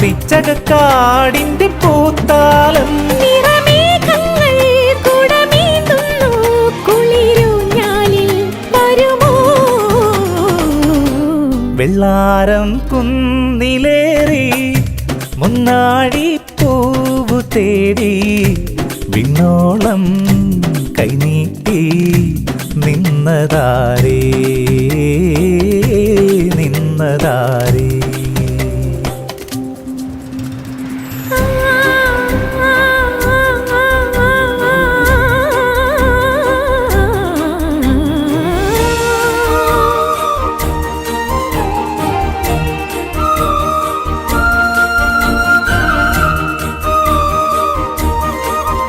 പിച്ചകക്കാടിന്റെ പൂത്താലം നിറമേഘങ്ങൾ കുടമേന്തുന്നു കുളിരൂഞ്ഞാലിൽ വരുമോ വെള്ളാരം കുന്നിലേറി മുന്നാഴി പൂവു തേടി വിണ്ണോളം കൈനീട്ടി നിന്നതാരേ നിന്നതാരേ